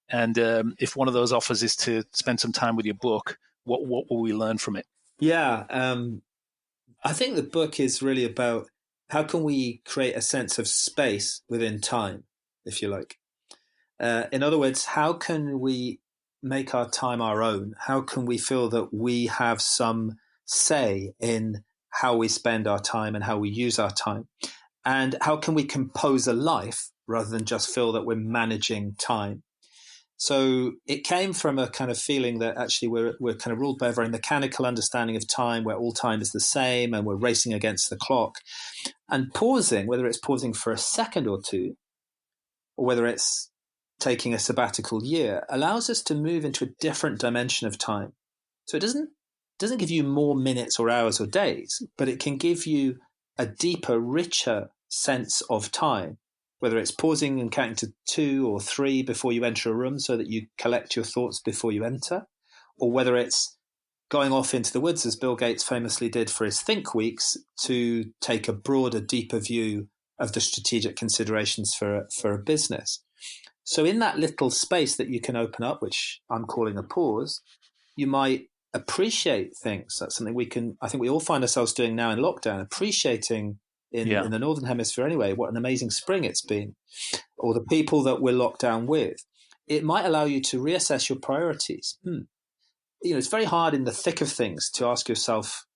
And if one of those offers is to spend some time with your book, what will we learn from it? Yeah, I think the book is really about how can we create a sense of space within time, if you like. In other words, how can we make our time our own? How can we feel that we have some say in how we spend our time and how we use our time? And how can we compose a life rather than just feel that we're managing time? So it came from a kind of feeling that actually we're kind of ruled by a very mechanical understanding of time, where all time is the same and we're racing against the clock. And pausing, whether it's pausing for a second or two, or whether it's taking a sabbatical year, allows us to move into a different dimension of time. So it doesn't give you more minutes or hours or days, but it can give you a deeper, richer sense of time, whether it's pausing and counting to 2 or 3 before you enter a room so that you collect your thoughts before you enter, or whether it's going off into the woods, as Bill Gates famously did for his Think Weeks, to take a broader, deeper view of the strategic considerations for a business. So in that little space that you can open up, which I'm calling a pause, you might appreciate things. That's something I think we all find ourselves doing now in lockdown, appreciating in the Northern Hemisphere anyway, what an amazing spring it's been, or the people that we're locked down with. It might allow you to reassess your priorities. It's very hard in the thick of things to ask yourself,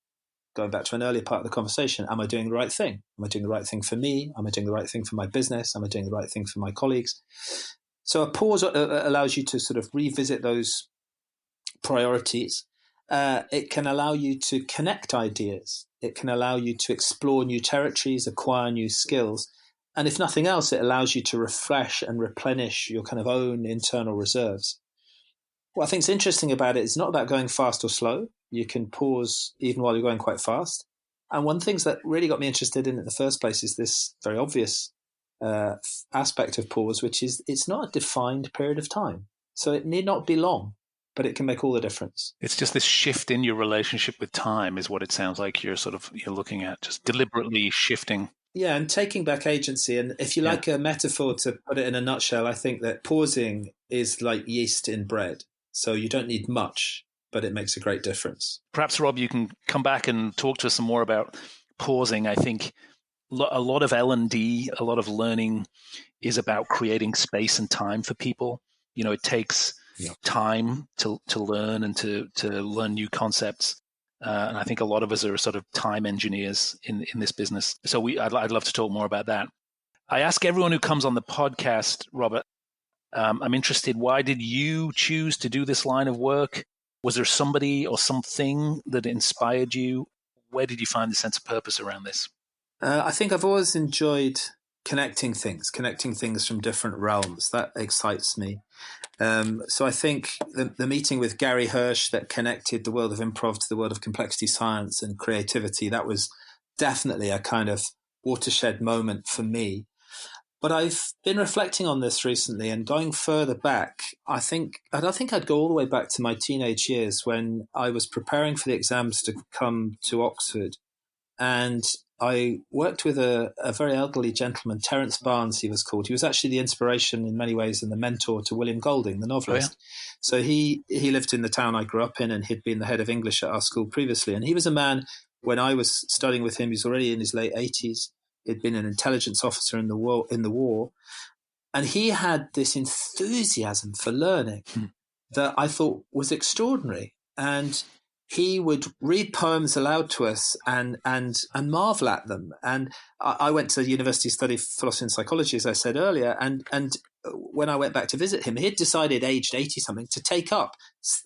going back to an earlier part of the conversation, am I doing the right thing? Am I doing the right thing for me? Am I doing the right thing for my business? Am I doing the right thing for my colleagues? So a pause allows you to sort of revisit those priorities. It can allow you to connect ideas. It can allow you to explore new territories, acquire new skills. And if nothing else, it allows you to refresh and replenish your kind of own internal reserves. What I think is interesting about it is not about going fast or slow. You can pause even while you're going quite fast. And one of the things that really got me interested in the first place is this very obvious aspect of pause, which is it's not a defined period of time. So it need not be long, but it can make all the difference. It's just this shift in your relationship with time is what it sounds like you're looking at, just deliberately shifting. Yeah, and taking back agency. And if you like a metaphor to put it in a nutshell, I think that pausing is like yeast in bread. So you don't need much, but it makes a great difference. Perhaps, Rob, you can come back and talk to us some more about pausing. I think a lot of L&D, a lot of learning is about creating space and time for people. It takes time to learn and to learn new concepts. And I think a lot of us are sort of time engineers in this business. So I'd love to talk more about that. I ask everyone who comes on the podcast, Robert, I'm interested, why did you choose to do this line of work? Was there somebody or something that inspired you? Where did you find the sense of purpose around this? I think I've always enjoyed connecting things from different realms. That excites me. So I think the meeting with Gary Hirsch that connected the world of improv to the world of complexity science and creativity, that was definitely a kind of watershed moment for me. But I've been reflecting on this recently and going further back. I don't think I'd go all the way back to my teenage years when I was preparing for the exams to come to Oxford. And I worked with a very elderly gentleman, Terence Barnes, he was called. He was actually the inspiration in many ways and the mentor to William Golding, the novelist. Oh, yeah. So he lived in the town I grew up in, and he'd been the head of English at our school previously. And he was a man, when I was studying with him, he was already in his late 80s. He'd been an intelligence officer in the war. And he had this enthusiasm for learning that I thought was extraordinary. And he would read poems aloud to us and marvel at them. And I went to university to study philosophy and psychology, as I said earlier. And when I went back to visit him, he had decided, aged 80-something, to take up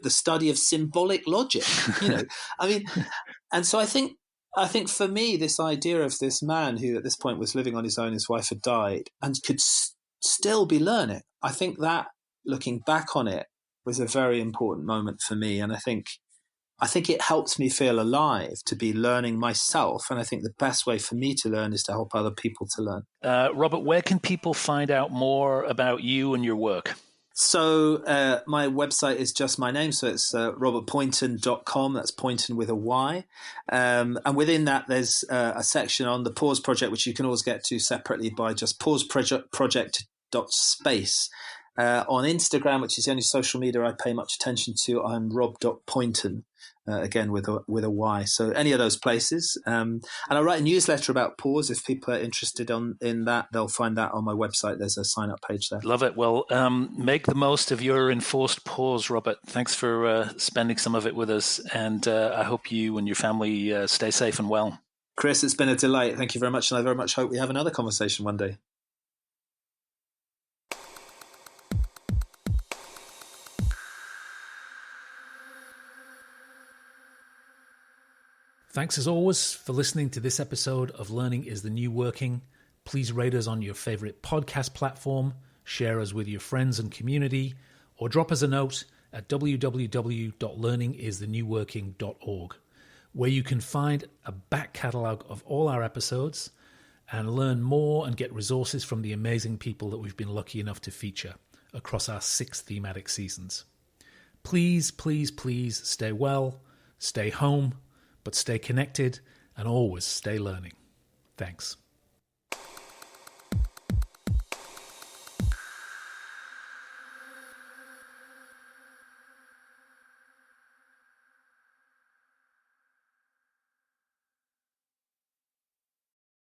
the study of symbolic logic. And so I think for me, this idea of this man who at this point was living on his own, his wife had died, and could still be learning, I think that, looking back on it, was a very important moment for me. And I think it helps me feel alive to be learning myself. And I think the best way for me to learn is to help other people to learn. Robert, where can people find out more about you and your work? So my website is just my name. So it's robertpoynton.com. That's Poynton with a Y. And within that, there's a section on the Pause Project, which you can always get to separately by just pauseproject.space. On Instagram, which is the only social media I pay much attention to, I'm rob.poynton, again with a Y. So any of those places. And I write a newsletter about pause. If people are interested in that, they'll find that on my website. There's a sign-up page there. Love it. Well, make the most of your enforced pause, Robert. Thanks for spending some of it with us. And I hope you and your family stay safe and well. Chris, it's been a delight. Thank you very much. And I very much hope we have another conversation one day. Thanks as always for listening to this episode of Learning is the New Working. Please rate us on your favorite podcast platform, share us with your friends and community, or drop us a note at www.learningisthenewworking.org, where you can find a back catalogue of all our episodes and learn more and get resources from the amazing people that we've been lucky enough to feature across our 6 thematic seasons. Please, please, please stay well, stay home, but stay connected and always stay learning. Thanks.